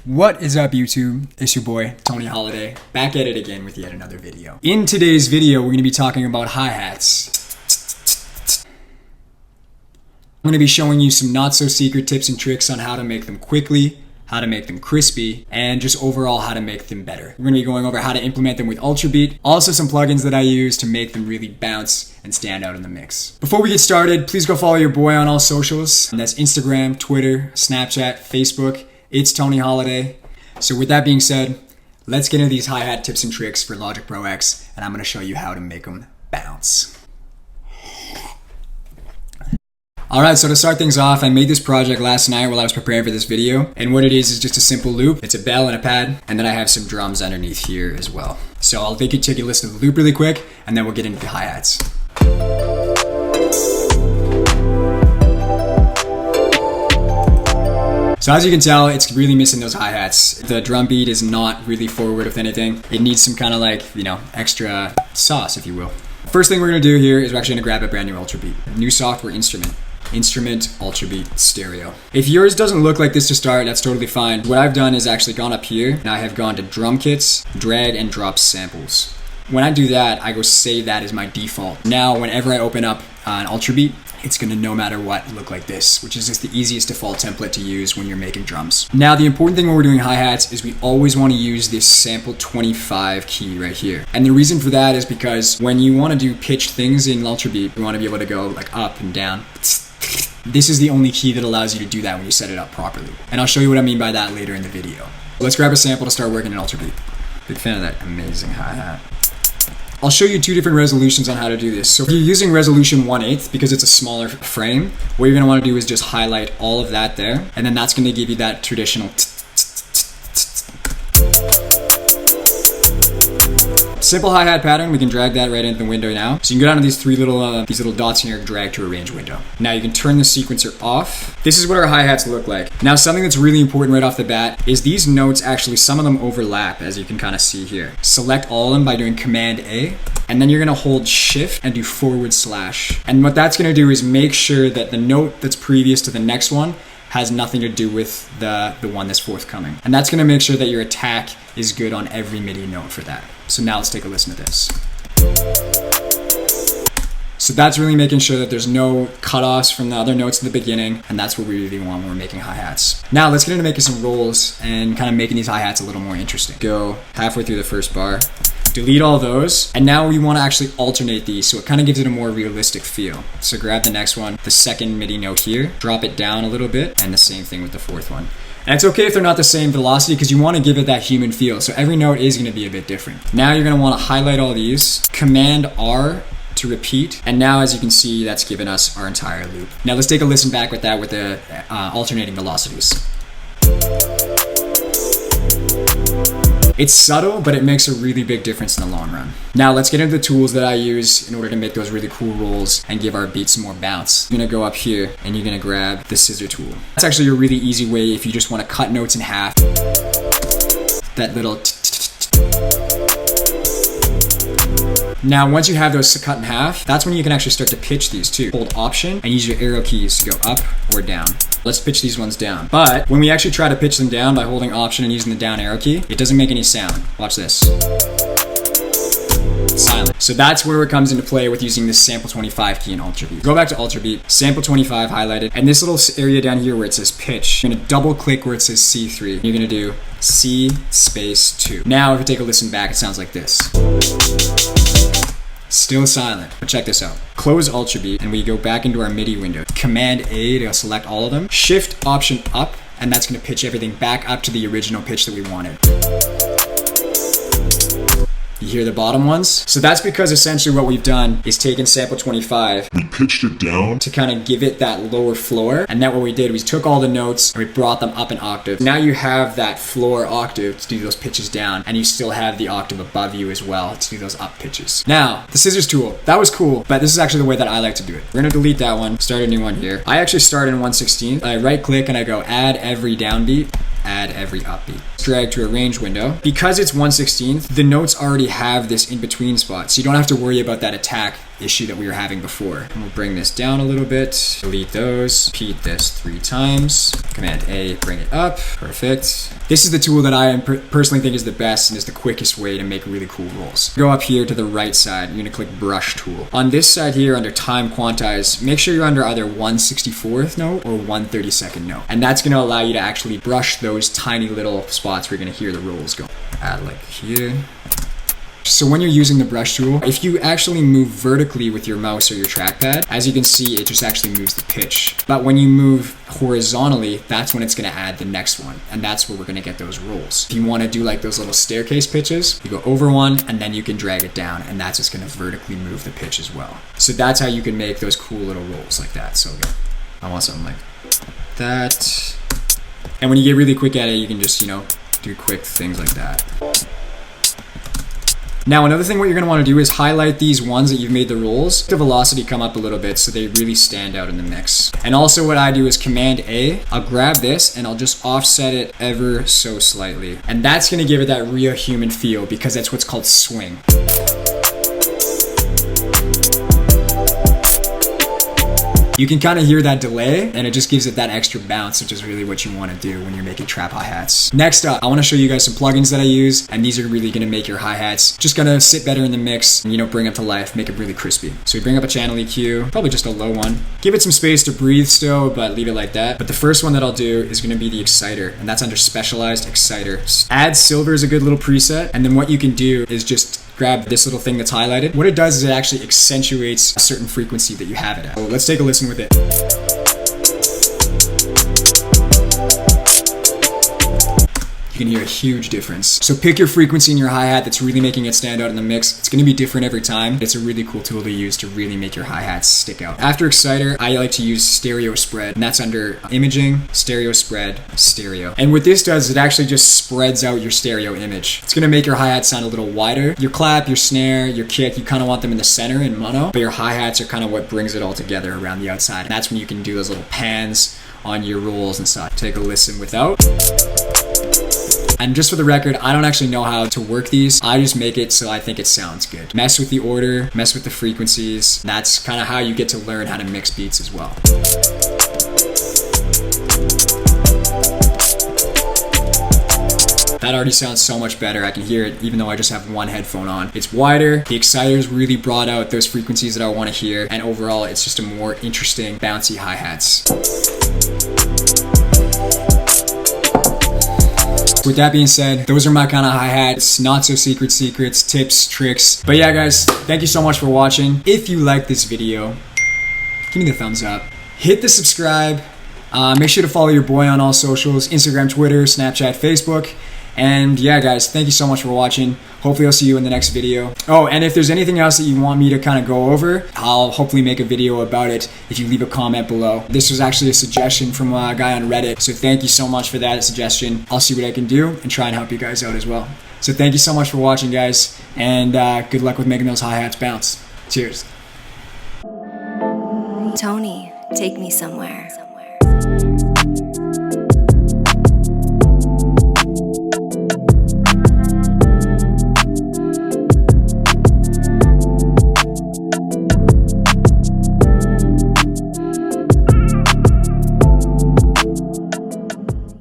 What is up, YouTube? It's your boy, Tony Holiday, back at it again with yet another video. In today's video, we're going to be talking about hi-hats. I'm going to be showing you some not-so-secret tips and tricks on how to make them quickly, how to make them crispy, and just overall how to make them better. We're going to be going over how to implement them with Ultrabeat, also some plugins that I use to make them really bounce and stand out in the mix. Before we get started, please go follow your boy on all socials. And that's Instagram, Twitter, Snapchat, Facebook. It's Tony Holiday. So with that being said, let's get into these hi-hat tips and tricks for Logic Pro X, and I'm going to show you how to make them bounce. Alright, so to start things off, I made this project last night while I was preparing for this video, and what it is just a simple loop. It's a bell and a pad, and then I have some drums underneath here as well. So I'll take a listen to the loop really quick, and then we'll get into the hi-hats. So as you can tell, it's really missing those hi-hats. The drum beat is not really forward with anything. It needs some kind of extra sauce, if you will. First thing we're gonna do here is we're actually gonna grab a brand new Ultrabeat. New software instrument Ultrabeat stereo. If yours doesn't look like this to start, that's totally fine. What I've done is actually gone up here and I have gone to drum kits, drag and drop samples. When I do that, I go save that as my default. Now, whenever I open up an Ultrabeat, it's gonna no matter what look like this, which is just the easiest default template to use when you're making drums. Now, the important thing when we're doing hi-hats is we always wanna use this sample 25 key right here. And the reason for that is because when you wanna do pitched things in Ultrabeat, you wanna be able to go like up and down. This is the only key that allows you to do that when you set it up properly. And I'll show you what I mean by that later in the video. Let's grab a sample to start working in Ultrabeat. Big fan of that amazing hi-hat. I'll show you two different resolutions on how to do this. So if you're using resolution 1/8 because it's a smaller frame, what you're gonna wanna do is just highlight all of that there, and then that's gonna give you that traditional simple hi-hat pattern. We can drag that right into the window now. So you can go down to these three little dots here, drag to arrange window. Now you can turn the sequencer off. This is what our hi-hats look like. Now something that's really important right off the bat is these notes actually, some of them overlap, as you can kind of see here. Select all of them by doing Command A, and then you're gonna hold Shift and do /. And what that's gonna do is make sure that the note that's previous to the next one has nothing to do with the one that's forthcoming. And that's gonna make sure that your attack is good on every MIDI note for that. So now let's take a listen to this. So that's really making sure that there's no cutoffs from the other notes in the beginning, and that's what we really want when we're making hi-hats. Now let's get into making some rolls and kind of making these hi-hats a little more interesting. Go halfway through the first bar, delete all those, and now we want to actually alternate these so it kind of gives it a more realistic feel. So grab the next one, the second MIDI note here, drop it down a little bit, and the same thing with the fourth one. And it's okay if they're not the same velocity because you want to give it that human feel. So every note is going to be a bit different. Now you're going to want to highlight all these, Command R to repeat. And now as you can see, that's given us our entire loop. Now let's take a listen back with that with the alternating velocities. It's subtle, but it makes a really big difference in the long run. Now let's get into the tools that I use in order to make those really cool rolls and give our beats some more bounce. You're gonna go up here and you're gonna grab the scissor tool. That's actually a really easy way if you just wanna cut notes in half. That little Now, once you have those cut in half, that's when you can actually start to pitch these too. Hold Option and use your arrow keys to go up or down. Let's pitch these ones down. But when we actually try to pitch them down by holding Option and using the down arrow key, it doesn't make any sound. Watch this. Silent. So that's where it comes into play with using this sample 25 key in Ultrabeat. Go back to Ultrabeat, sample 25 highlighted, and this little area down here where it says pitch, you're gonna double click where it says C3. You're gonna do C space 2. Now if you take a listen back, it sounds like this. Still silent. But check this out. Close Ultrabeat and we go back into our MIDI window. Command A to select all of them. Shift Option up, and that's gonna pitch everything back up to the original pitch that we wanted. You hear the bottom ones? So that's because essentially what we've done is taken sample 25. We pitched it down to kind of give it that lower floor. And then what we did was took all the notes and we brought them up an octave. Now you have that floor octave to do those pitches down, and you still have the octave above you as well to do those up pitches. Now, the scissors tool, that was cool, but this is actually the way that I like to do it. We're gonna delete that one, start a new one here. I actually start in 1/16. I right click and I go add every downbeat. add every upbeat. Drag to arrange window. Because it's 1/16, the notes already have this in between spot, so you don't have to worry about that attack issue that we were having before. And we'll bring this down a little bit, delete those, repeat this 3 times, Command A, bring it up, perfect. This is the tool that I personally think is the best and is the quickest way to make really cool rolls. Go up here to the right side, you're gonna click brush tool. On this side here under time quantize, make sure you're under either 1/64th note or 1/32nd note. And that's gonna allow you to actually brush those tiny little spots where you're gonna hear the rolls go. Add like here. So when you're using the brush tool, if you actually move vertically with your mouse or your trackpad, as you can see, it just actually moves the pitch. But when you move horizontally, that's when it's gonna add the next one. And that's where we're gonna get those rolls. If you wanna do like those little staircase pitches, you go over one and then you can drag it down and that's just gonna vertically move the pitch as well. So that's how you can make those cool little rolls like that. So I want something like that. And when you get really quick at it, you can just, do quick things like that. Now, another thing what you're gonna wanna do is highlight these ones that you've made the rolls. The velocity come up a little bit so they really stand out in the mix. And also what I do is Command A, I'll grab this and I'll just offset it ever so slightly. And that's gonna give it that real human feel because that's what's called swing. You can kind of hear that delay and it just gives it that extra bounce, which is really what you want to do when you're making trap hi-hats. Next up, I want to show you guys some plugins that I use, and these are really going to make your hi-hats just gonna sit better in the mix and bring them to life, make it really crispy. So we bring up a channel EQ, probably just a low one. Give it some space to breathe still, but leave it like that. But the first one that I'll do is going to be the exciter, and that's under specialized exciter. Add silver is a good little preset, and then what you can do is just grab this little thing that's highlighted. What it does is it actually accentuates a certain frequency that you have it at. So let's take a listen with it. You can hear a huge difference. So pick your frequency in your hi-hat that's really making it stand out in the mix. It's gonna be different every time. It's a really cool tool to use to really make your hi-hats stick out. After exciter, I like to use stereo spread, and that's under imaging, stereo spread, stereo. And what this does, it actually just spreads out your stereo image. It's gonna make your hi-hat sound a little wider. Your clap, your snare, your kick, you kind of want them in the center in mono, but your hi-hats are kind of what brings it all together around the outside. And that's when you can do those little pans on your rolls and stuff. Take a listen without. And just for the record, I don't actually know how to work these. I just make it so I think it sounds good. Mess with the order, mess with the frequencies. That's kind of how you get to learn how to mix beats as well. That already sounds so much better. I can hear it even though I just have one headphone on. It's wider. The exciters really brought out those frequencies that I want to hear. And overall, it's just a more interesting, bouncy hi-hats. With that being said, those are my kind of hi-hats, not so secrets, tips, tricks. But yeah, guys, thank you so much for watching. If you like this video, give me the thumbs up. Hit the subscribe. Make sure to follow your boy on all socials, Instagram, Twitter, Snapchat, Facebook. And yeah, guys, thank you so much for watching. Hopefully I'll see you in the next video. Oh, and if there's anything else that you want me to kind of go over, I'll hopefully make a video about it if you leave a comment below. This was actually a suggestion from a guy on Reddit, so thank you so much for that suggestion. I'll see what I can do and try and help you guys out as well. So thank you so much for watching, guys, and good luck with making those hi-hats bounce. Cheers. Tony, take me somewhere.